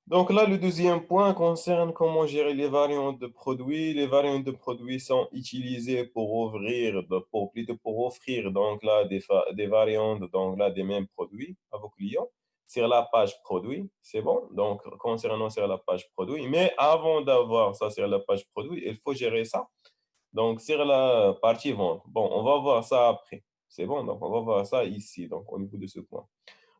Donc là, le deuxième point concerne comment gérer les variantes de produits. Les variantes de produits sont utilisées pour ouvrir, plutôt pour offrir donc là des variantes donc là des mêmes produits à vos clients sur la page produit. C'est bon? Donc concernant sur la page produit. Mais avant d'avoir ça sur la page produit, il faut gérer ça. Donc sur la partie vente. Bon, on va voir ça après. C'est bon? Donc on va voir ça ici, donc au niveau de ce point.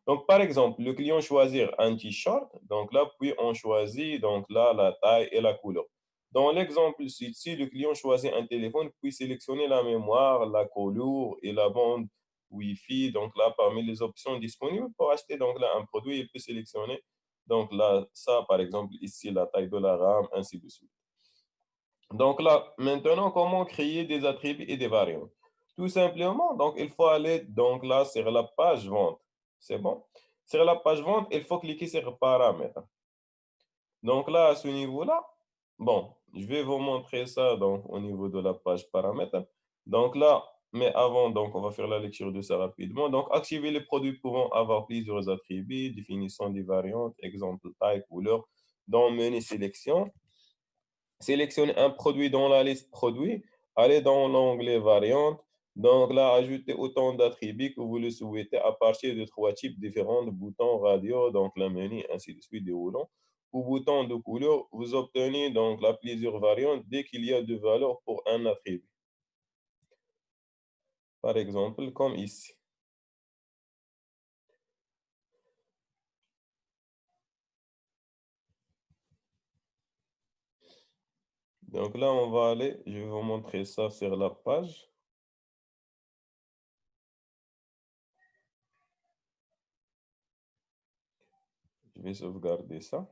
Donc, par exemple, le client choisit un t-shirt. Donc là, puis on choisit donc là la taille et la couleur. Dans l'exemple ci, le client choisit un téléphone, puis sélectionner la mémoire, la couleur et la bande Wi-Fi. Donc là, parmi les options disponibles pour acheter donc là un produit, il peut sélectionner donc là ça, par exemple, ici la taille de la RAM, ainsi de suite. Donc là, maintenant, comment créer des attributs et des variantes? Tout simplement, donc il faut aller donc là sur la page vente. C'est bon? Sur la page vente, il faut cliquer sur paramètres. Donc là, à ce niveau-là, bon, je vais vous montrer ça donc au niveau de la page paramètres. Donc là, mais avant, donc on va faire la lecture de ça rapidement. Donc, activer les produits pouvant avoir plusieurs attributs, définition des variantes, exemple taille, couleur, dans menu sélection. Sélectionnez un produit dans la liste produits, allez dans l'onglet variantes. Donc là, ajoutez autant d'attributs que vous le souhaitez à partir de trois types différents de boutons radio, donc la menu, ainsi de suite, déroulant. Pour bouton de couleur, vous obtenez donc là plusieurs variantes dès qu'il y a deux valeurs pour un attribut. Par exemple, comme ici. Donc là, on va aller, je vais vous montrer ça sur la page. Je vais sauvegarder ça.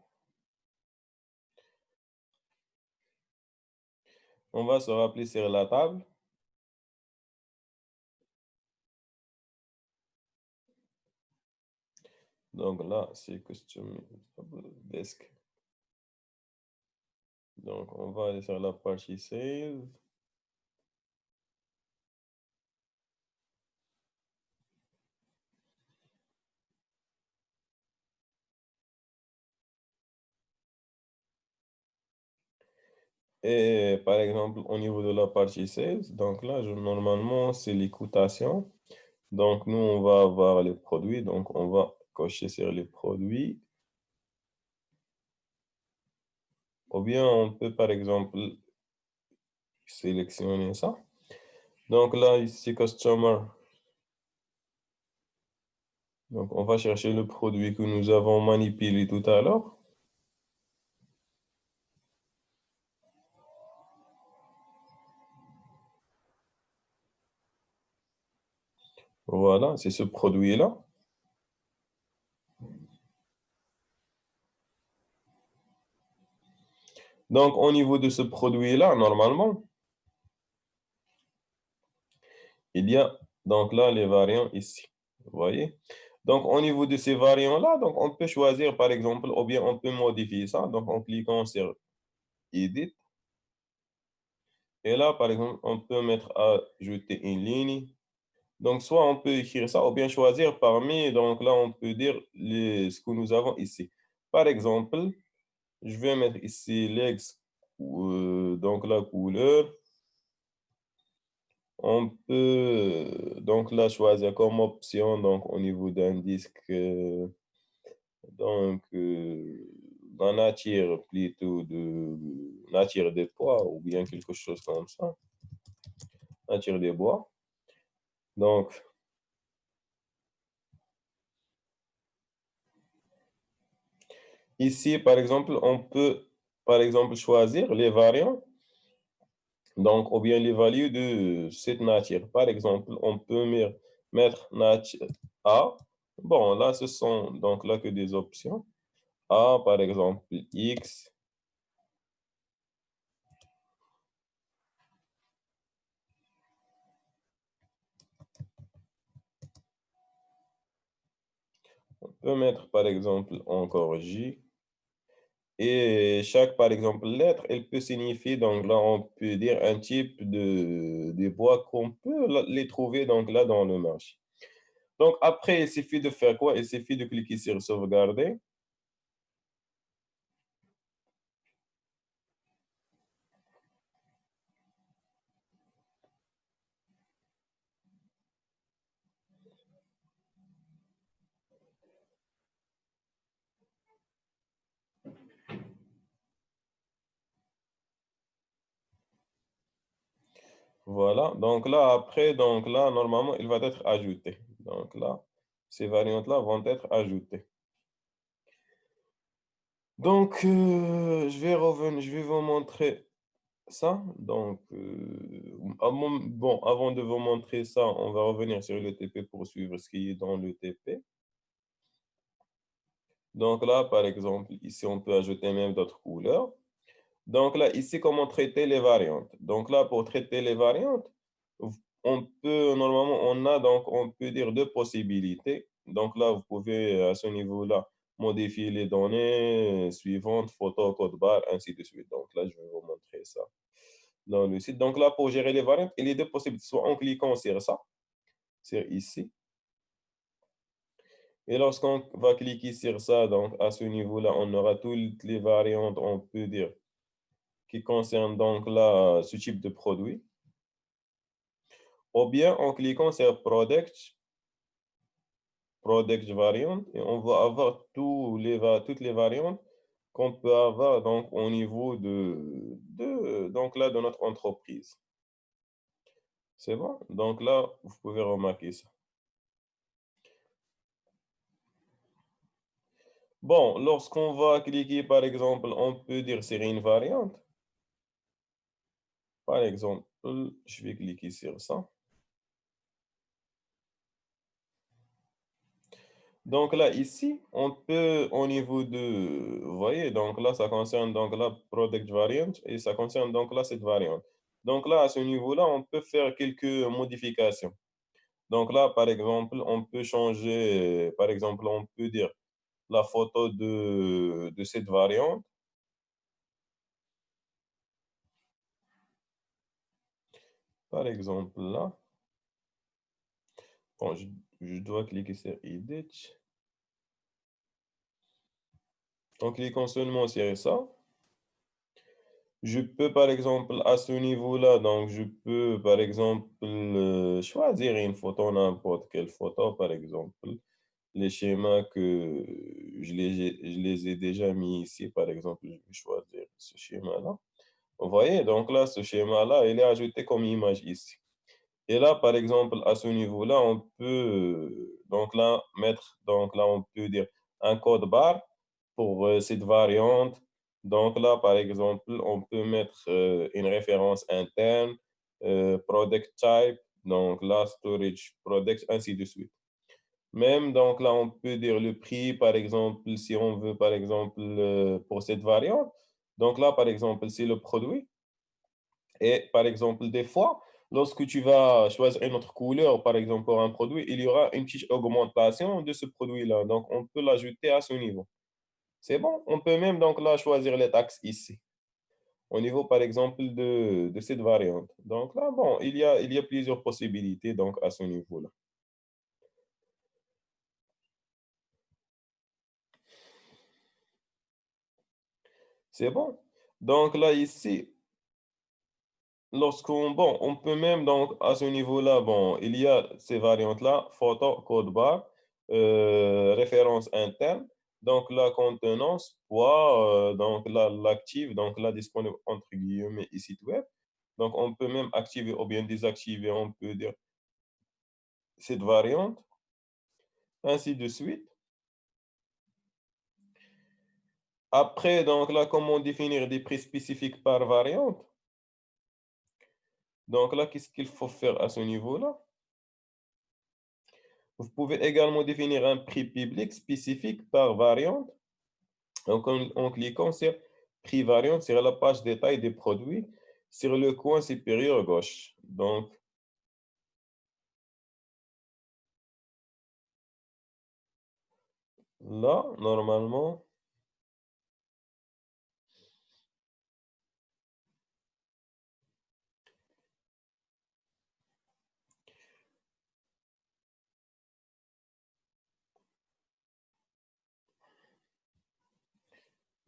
On va se rappeler sur la table. Donc là, c'est Custom Desk. Donc, on va aller sur la partie Save. Et par exemple, au niveau de la partie Sales, donc là, normalement, c'est les cotations. Donc, nous, on va avoir les produits. Donc, on va cocher sur les produits. Ou bien, on peut, par exemple, sélectionner ça. Donc là, ici, Customer. Donc, on va chercher le produit que nous avons manipulé tout à l'heure. Voilà, c'est ce produit-là. Donc, au niveau de ce produit-là, normalement, il y a donc là les variants ici. Vous voyez? Donc, au niveau de ces variants-là, donc on peut choisir, par exemple, ou bien on peut modifier ça. Donc, en cliquant sur Edit. Et là, par exemple, on peut mettre ajouter une ligne. Donc, soit on peut écrire ça, ou bien choisir parmi. Donc là, on peut dire ce que nous avons ici. Par exemple, je vais mettre ici l'ex, donc la couleur. On peut donc là choisir comme option donc au niveau d'un disque donc la nature plutôt de nature des poids ou bien quelque chose comme ça, nature des bois. Donc ici par exemple on peut par exemple choisir les variants donc ou bien les values de cette nature. Par exemple, on peut mettre nature A. Bon, là ce sont donc là que des options. A, par exemple, X. On peut mettre, par exemple, encore J. Et chaque, par exemple, lettre, elle peut signifier, donc là, on peut dire un type de bois qu'on peut les trouver, donc là, dans le marché. Donc, après, il suffit de faire quoi? Il suffit de cliquer sur sauvegarder. Voilà. Donc là, après, donc là, normalement, il va être ajouté. Donc là, ces variantes-là vont être ajoutées. Donc, je vais vous montrer ça. Donc, avant de vous montrer ça, on va revenir sur le TP pour suivre ce qui est dans le TP. Donc là, par exemple, ici, on peut ajouter même d'autres couleurs. Donc là, ici, comment traiter les variantes. Donc là, pour traiter les variantes, on peut, normalement, on a donc, on peut dire deux possibilités. Donc là, vous pouvez, à ce niveau-là, modifier les données suivantes, photo, code barre, ainsi de suite. Donc là, je vais vous montrer ça dans le site. Donc là, pour gérer les variantes, il y a deux possibilités, soit en cliquant sur ça, sur ici. Et lorsqu'on va cliquer sur ça, donc à ce niveau-là, on aura toutes les variantes, on peut dire, qui concernent donc là, ce type de produit. Ou bien en cliquant sur Product Variant, et on va avoir toutes les variantes qu'on peut avoir donc au niveau donc là, de notre entreprise. C'est bon? Donc là, vous pouvez remarquer ça. Bon, lorsqu'on va cliquer, par exemple, on peut dire sur une variante. Par exemple, je vais cliquer sur ça. Donc là, ici, on peut, au niveau de, vous voyez, donc là, ça concerne donc la product variant et ça concerne donc là cette variante. Donc là, à ce niveau-là, on peut faire quelques modifications. Donc là, par exemple, on peut changer, par exemple, on peut dire la photo de cette variante. Par exemple, là, bon, je dois cliquer sur Edit. En cliquant seulement sur ça, je peux, par exemple, à ce niveau-là, donc je peux, par exemple, choisir une photo, n'importe quelle photo, par exemple. Les schémas que je les ai déjà mis ici, par exemple, je vais choisir ce schéma-là. Vous voyez, donc là, ce schéma-là, il est ajouté comme image ici. Et là, par exemple, à ce niveau-là, on peut donc là mettre, donc là, on peut dire un code barre pour cette variante. Donc là, par exemple, on peut mettre une référence interne, product type, donc là, storage product, ainsi de suite. Même, donc là, on peut dire le prix, par exemple, si on veut, par exemple, pour cette variante. Donc là, par exemple, c'est le produit. Et par exemple, des fois, lorsque tu vas choisir une autre couleur, par exemple, pour un produit, il y aura une petite augmentation de ce produit-là. Donc, on peut l'ajouter à ce niveau. C'est bon. On peut même donc là choisir les taxes ici, au niveau, par exemple, de cette variante. Donc là, bon, il y a plusieurs possibilités donc à ce niveau-là. C'est bon. Donc là, ici, bon, on peut même donc à ce niveau-là, bon, il y a ces variantes-là, photo, code barre, référence interne, donc la contenance, poids, donc l'active, donc la disponible entre guillemets et site web. Donc on peut même activer ou bien désactiver, on peut dire cette variante, ainsi de suite. Après, donc là, comment définir des prix spécifiques par variante? Donc là, qu'est-ce qu'il faut faire à ce niveau-là? Vous pouvez également définir un prix public spécifique par variante. Donc, en cliquant sur prix variante sur la page détail des produits sur le coin supérieur gauche. Donc, là, normalement,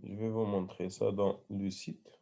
je vais vous montrer ça dans le site.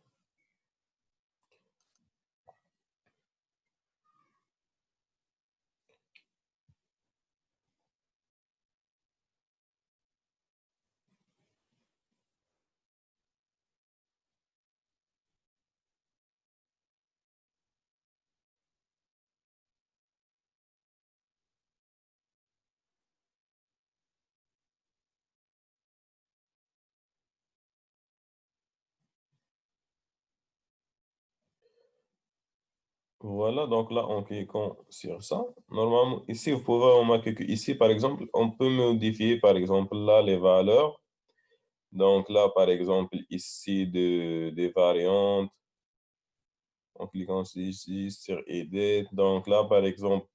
Voilà, donc là, en cliquant sur ça, normalement, ici, vous pouvez remarquer que ici, par exemple, on peut modifier, par exemple, là, les valeurs. Donc là, par exemple, ici, des variantes, en cliquant ici sur Edit. Donc là, par exemple,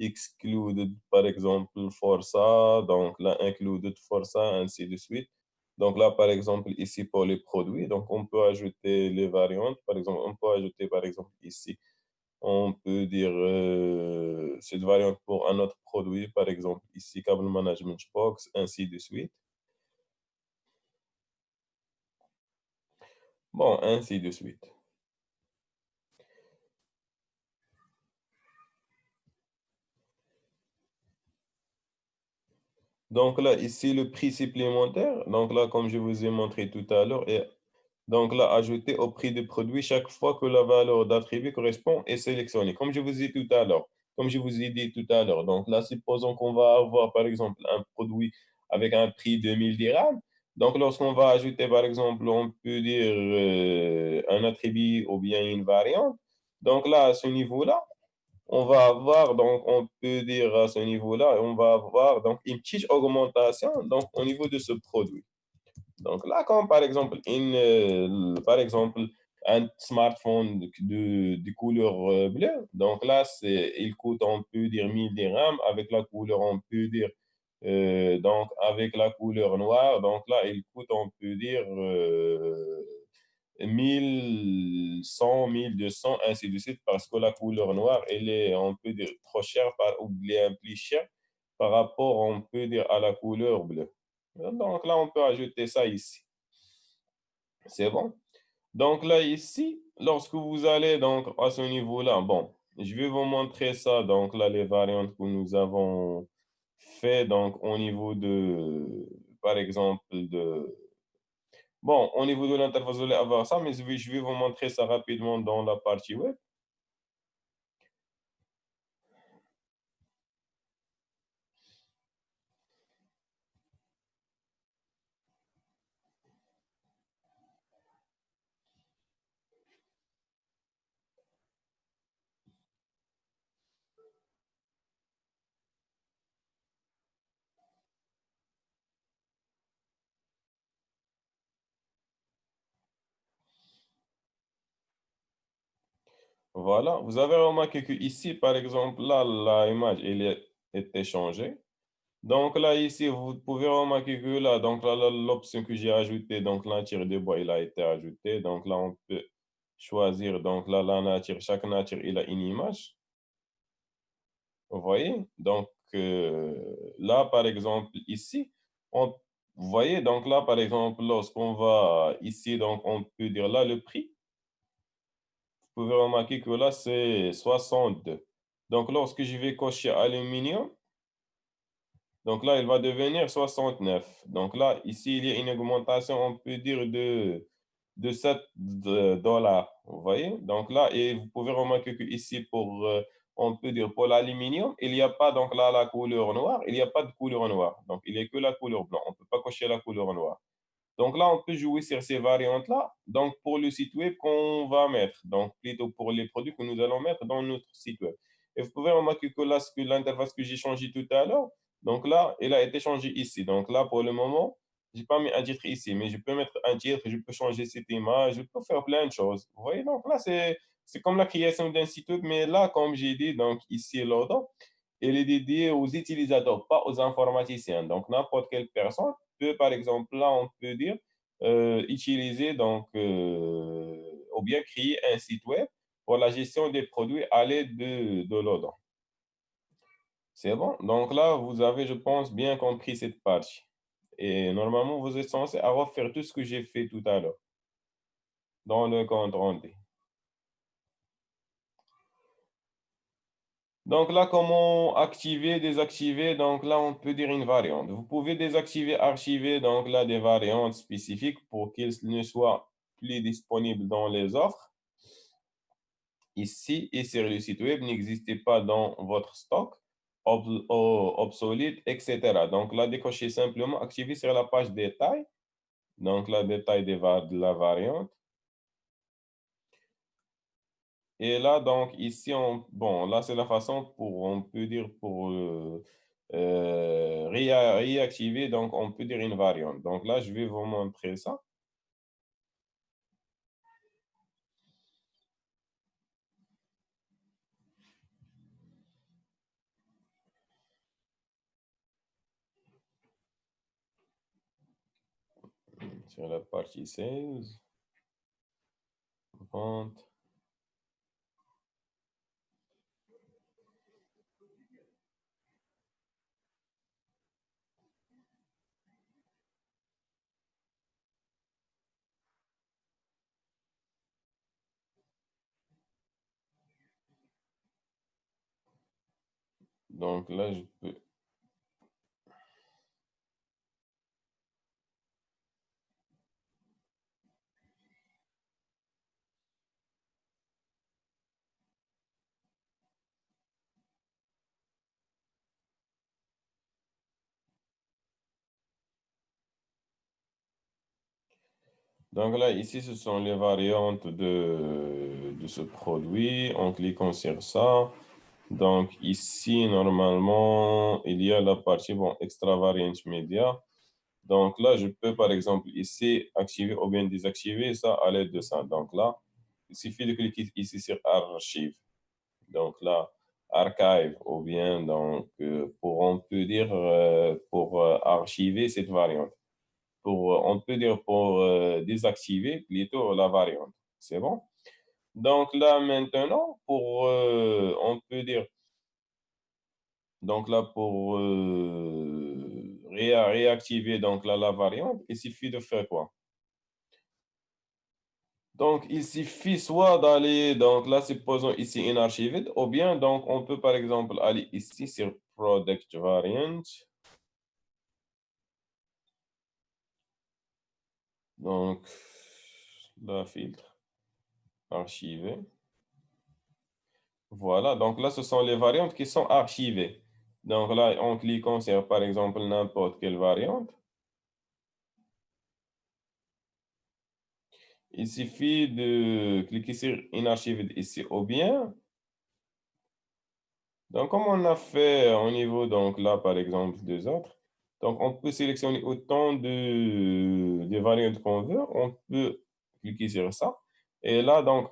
excluded, par exemple, for ça. Donc là, included for ça, ainsi de suite. Donc là, par exemple, ici, pour les produits, donc on peut ajouter les variantes. Par exemple, on peut ajouter, par exemple, ici, on peut dire cette variante pour un autre produit, par exemple, ici, Cable Management Box, ainsi de suite. Bon, ainsi de suite. Donc là, ici, le prix supplémentaire, donc là, comme je vous ai montré tout à l'heure, est donc là, ajouté au prix du produit chaque fois que la valeur d'attribut correspond est sélectionnée, comme je vous ai tout à l'heure, comme je vous ai dit tout à l'heure. Donc là, supposons qu'on va avoir, par exemple, un produit avec un prix de 1000 dirhams. Donc, lorsqu'on va ajouter, par exemple, on peut dire un attribut ou bien une variante. Donc là, à ce niveau-là, on va avoir, donc on peut dire à ce niveau-là, on va avoir donc une petite augmentation donc, au niveau de ce produit. Donc là, comme par exemple, par exemple un smartphone de couleur bleue, donc là, il coûte, on peut dire 1000 dirhams, avec la couleur, on peut dire, donc avec la couleur noire, donc là, il coûte, on peut dire, 1100, 1200, ainsi de suite, parce que la couleur noire, elle est, on peut dire, trop chère ou bien plus chère par rapport, on peut dire, à la couleur bleue. Donc là, on peut ajouter ça ici. C'est bon? Donc là, ici, lorsque vous allez donc à ce niveau-là, bon, je vais vous montrer ça, donc là, les variantes que nous avons fait, donc au niveau de, par exemple, bon, au niveau de l'interface, vous allez avoir ça, mais je vais vous montrer ça rapidement dans la partie web. Voilà, vous avez remarqué que ici, par exemple, là, la image, elle a été changée. Donc là, ici, vous pouvez remarquer que là, donc là, l'option que j'ai ajoutée, donc la nature de bois, il a été ajouté. Donc là, on peut choisir, donc là, la nature, chaque nature, il a une image. Vous voyez? Donc là, par exemple, ici, on, vous voyez, donc là, par exemple, lorsqu'on va ici, donc on peut dire là, le prix. Vous pouvez remarquer que là, c'est 62. Donc, lorsque je vais cocher aluminium, donc là, il va devenir 69. Donc là, ici, il y a une augmentation, on peut dire, de 7 dollars. Vous voyez? Donc là, et vous pouvez remarquer que ici, pour, on peut dire, pour l'aluminium, il n'y a pas donc là la couleur noire, il n'y a pas de couleur noire. Donc, il n'y a que la couleur blanche. On ne peut pas cocher la couleur noire. Donc là, on peut jouer sur ces variantes-là. Donc, pour le site web qu'on va mettre, donc plutôt pour les produits que nous allons mettre dans notre site web. Et vous pouvez remarquer que là, l'interface que j'ai changée tout à l'heure, donc là, elle a été changée ici. Donc là, pour le moment, je n'ai pas mis un titre ici, mais je peux mettre un titre, je peux changer cette image, je peux faire plein de choses. Vous voyez, donc là, c'est comme la création d'un site web, mais là, comme j'ai dit, donc ici, l'ordre, elle est dédiée aux utilisateurs, pas aux informaticiens. Donc, n'importe quelle personne peut, par exemple, là, on peut dire, utiliser donc, ou bien créer un site web pour la gestion des produits à l'aide de l'ODA. C'est bon? Donc là, vous avez, je pense, bien compris cette partie. Et normalement, vous êtes censé avoir fait tout ce que j'ai fait tout à l'heure dans le compte rendu. Donc là, comment activer, désactiver? Donc là, on peut dire une variante. Vous pouvez désactiver, archiver, donc là, des variantes spécifiques pour qu'ils ne soient plus disponibles dans les offres. Ici et sur le site web, n'existait pas dans votre stock, obsolète, etc. Donc là, décochez simplement, activer sur la page détail. Donc là, détail de la variante. Et là, donc, ici, bon, là, c'est la façon on peut dire, pour réactiver, donc, on peut dire une variante. Donc là, je vais vous montrer ça. Sur la partie sales, vente. Donc là, je peux. Donc là, ici, ce sont les variantes de ce produit. En cliquant sur ça, donc ici, normalement, il y a la partie, bon, Extra Variant Media. Donc là, je peux, par exemple, ici, activer ou bien désactiver ça à l'aide de ça. Donc là, il suffit de cliquer ici sur Archive. Donc là, Archive, ou bien, donc, on peut dire, pour archiver cette variante. On peut dire pour désactiver plutôt la variante. C'est bon? Donc là, maintenant, on peut dire, donc là, pour réactiver donc là, la variante, il suffit de faire quoi? Donc, il suffit soit d'aller, donc là, supposons ici in archived, ou bien, donc, on peut par exemple aller ici sur product variant. Donc, là, filtre, archiver. Voilà, donc là, ce sont les variantes qui sont archivées. Donc là, en cliquant sur, par exemple, n'importe quelle variante, il suffit de cliquer sur Inarchived ici ou bien. Donc, comme on a fait au niveau, donc là, par exemple, des autres, donc on peut sélectionner autant de variantes qu'on veut. On peut cliquer sur ça. Et là, donc,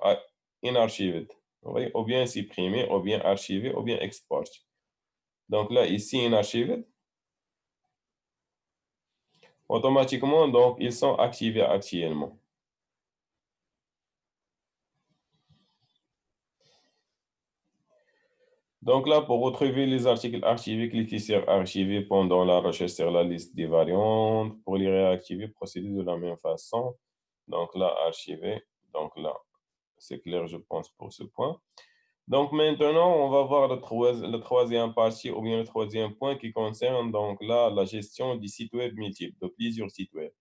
Inarchived. Vous voyez, ou bien supprimer, ou bien archiver, ou bien export. Donc là, ici, Inarchived. Automatiquement, donc, ils sont activés actuellement. Donc là, pour retrouver les articles archivés, cliquez sur Archiver pendant la recherche sur la liste des variantes. Pour les réactiver, procédez de la même façon. Donc là, Archiver. Donc là, c'est clair, je pense, pour ce point. Donc maintenant, on va voir la troisième partie ou bien le troisième point qui concerne donc là la gestion des sites web multiples, de plusieurs sites web.